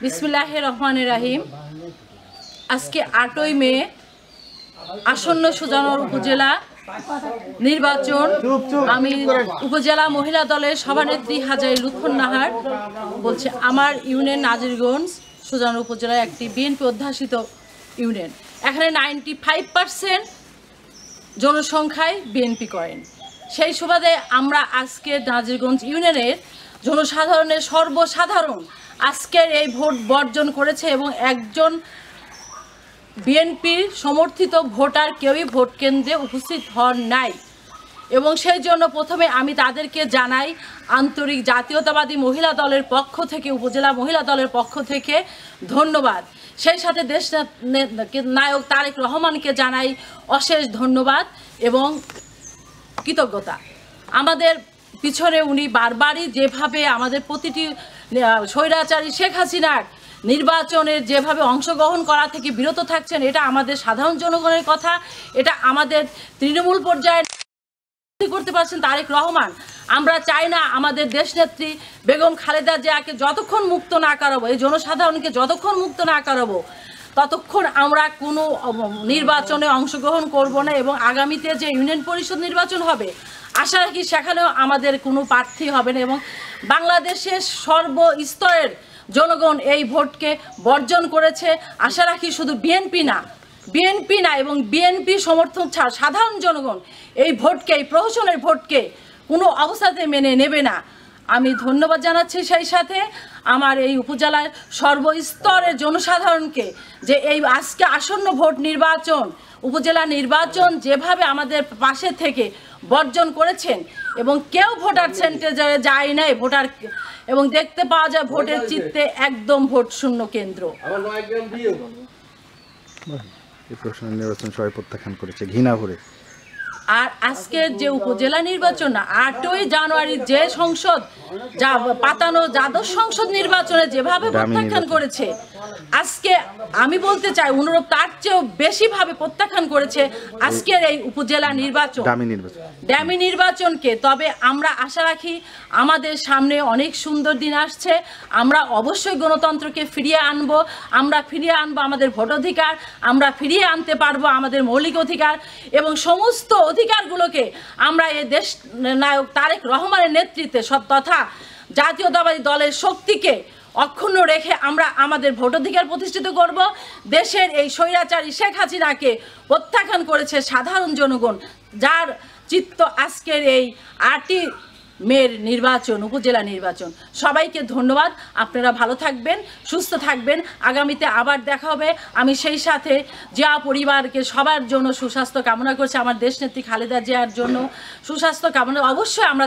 বিসমিল্লাহির রহমানির রহিম। আজকে 8ই মে আসন্ন সুজানগর উপজেলা নির্বাচন। আমি উপজেলা মহিলা দলের সভানেত্রী হাজারী লুৎফুন্নাহার বলছি। আমার ইউনিয়ন নাজিরগঞ্জ সুজানগর উপজেলার একটি বিএনপি অধ্যাসিত ইউনিয়ন। এখানে 95% জনসংখ্যায় বিএনপি করেন। সেই সুবাদে আমরা আজকে নাজিরগঞ্জ ইউনিয়নের জনসাধারণের সর্বসাধারণ আজকের এই ভোট বর্জন করেছে এবং একজন বিএনপির সমর্থিত ভোটার কেউই ভোট কেন্দ্রে উপস্থিত হন নাই। এবং সেই জন্য প্রথমে আমি তাদেরকে জানাই আন্তরিক জাতীয়তাবাদী মহিলা দলের পক্ষ থেকে, উপজেলা মহিলা দলের পক্ষ থেকে ধন্যবাদ। সেই সাথে দেশ নায়ক তারেক রহমানকে জানাই অশেষ ধন্যবাদ এবং কৃতজ্ঞতা। আমাদের পিছনে উনি বারবারই যেভাবে আমাদের প্রতিটি স্বৈরাচারী শেখ হাসিনার নির্বাচনের যেভাবে অংশগ্রহণ করা থেকে বিরত থাকছেন, এটা আমাদের সাধারণ জনগণের কথা, এটা আমাদের তৃণমূল পর্যায়ে করতে পারছেন তারেক রহমান। আমরা চাই না আমাদের দেশনেত্রী বেগম খালেদা জিয়াকে যতক্ষণ মুক্ত না করাবো, এই জনসাধারণকে যতক্ষণ মুক্ত না করাবো, ততক্ষণ আমরা কোনো নির্বাচনে অংশগ্রহণ করব না। এবং আগামীতে যে ইউনিয়ন পরিষদ নির্বাচন হবে, আশা রাখি সেখানেও আমাদের কোনো প্রার্থী হবে না। এবং বাংলাদেশের সর্বস্তরের জনগণ এই ভোটকে বর্জন করেছে। আশা রাখি শুধু বিএনপি না এবং বিএনপি সমর্থন ছাড়া সাধারণ জনগণ এই ভোটকে, এই প্রহসনের ভোটকে কোনো অবস্থাতে মেনে নেবে না। আমি ধন্যবাদ জানাচ্ছি সেই সাথে আমার এই উপজেলার সর্বস্তরের জনসাধারণকে যে এই আজকে আসন্ন ভোট নির্বাচন, উপজেলা নির্বাচন যেভাবে আমাদের পাশে থেকে বর্জন করেছেন এবং কেউ ভোটার সেন্টারে যায় নাই, ভোটার এবং দেখতে পাওয়া যায় ভোটের চিত্তে একদম ভোট শূন্য কেন্দ্র। নির্বাচন সবাই প্রত্যাখ্যান করেছে ঘৃণা ভরে। আর আজকের যে উপজেলা নির্বাচন, 8ই জানুয়ারি যে সংসদ যা পাতানো দ্বাদশ সংসদ নির্বাচনে যেভাবে প্রত্যাখ্যান করেছে, আজকে আমি বলতে চাই অনুরূপ তার চেয়েও বেশিভাবে প্রত্যাখ্যান করেছে আজকের এই উপজেলা নির্বাচন, ডামি নির্বাচনকে। তবে আমরা আশা রাখি আমাদের সামনে অনেক সুন্দর দিন আসছে। আমরা অবশ্যই গণতন্ত্রকে ফিরিয়ে আনবো, আমরা ফিরিয়ে আনবো আমাদের ভোটাধিকার, আমরা ফিরিয়ে আনতে পারবো আমাদের মৌলিক অধিকার এবং সমস্ত অধিকারগুলোকে আমরা এই দেশ নায়ক তারেক রহমানের নেতৃত্বে তথা জাতীয়তাবাদী দলের শক্তিকে অক্ষুণ্ণ রেখে আমরা আমাদের ভোটাধিকার প্রতিষ্ঠিত করব। দেশের এই স্বৈরাচারী শেখ হাসিনাকে প্রত্যাখ্যান করেছে সাধারণ জনগণ, যার চিত্ত আজকের এই 8ই মের নির্বাচন, উপজেলা নির্বাচন। সবাইকে ধন্যবাদ। আপনারা ভালো থাকবেন, সুস্থ থাকবেন। আগামীতে আবার দেখা হবে। আমি সেই সাথে জিয়া পরিবারকে সবার জন্য সুস্বাস্থ্য কামনা করছি। আমার দেশনেত্রী খালেদা জিয়ার জন্য সুস্বাস্থ্য কামনা। অবশ্যই আমরা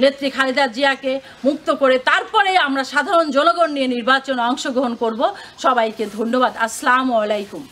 নেত্রী খালেদা জিয়াকে মুক্ত করে তারপরে আমরা সাধারণ জনগণ নিয়ে নির্বাচনে অংশগ্রহণ করব। সবাইকে ধন্যবাদ। আসসালামু আলাইকুম।